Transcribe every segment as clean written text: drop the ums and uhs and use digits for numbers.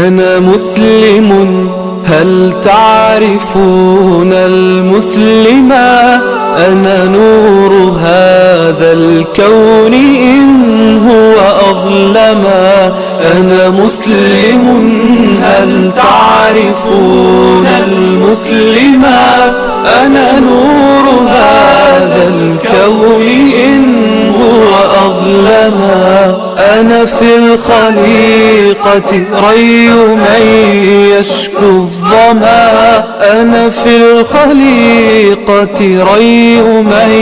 أنا مسلم، هل تعرفون المسلما؟ أنا نور هذا الكون إن هو أظلما. أنا مسلم، هل تعرفون المسلما؟ أنا نور هذا الكون إن هو أظلما. أنا في الخليقة ري من يشكو الظما. أنا في الخليقة ري من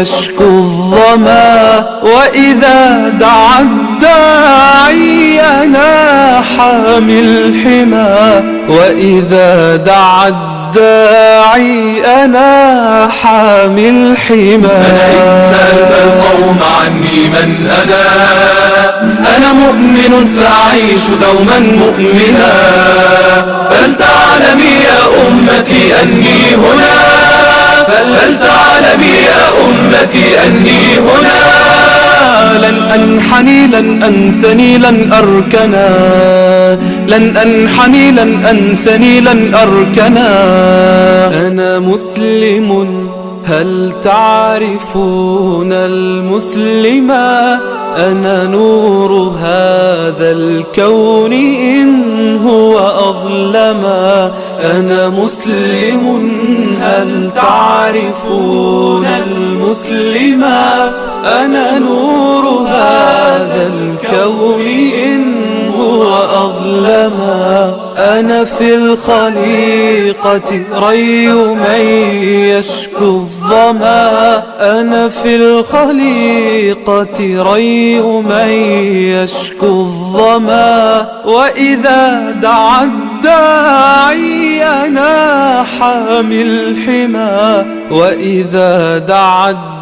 يشكو الظما. وإذا دعا الداعي أنا حامي الحمى. وإذا دعا الداعي أنا حامي الحمى. أنا إن سألت القوم عني من أنا مؤمن سأعيش دوما مؤمنا. فلتعلمي يا أمتي أني هنا. فلتعلمي يا أمتي أني هنا. لن أنحني، لن أنثني، لن أركنا. لن أنحني، لن أنثني، لن أركنا. أنا مسلم، هل تعرفون المسلما؟ أنا نور هذا الكون إن هو أظلما. أنا مسلم، هل تعرفون المسلما؟ أنا نور هذا الكون إن هو أظلما. أنا في الخليقة ري من يشكو الظما. أنا في الخليقة ري من يشكو الظما. وإذا دعا الداعي أنا حامي الحمى. وإذا دعا الداعي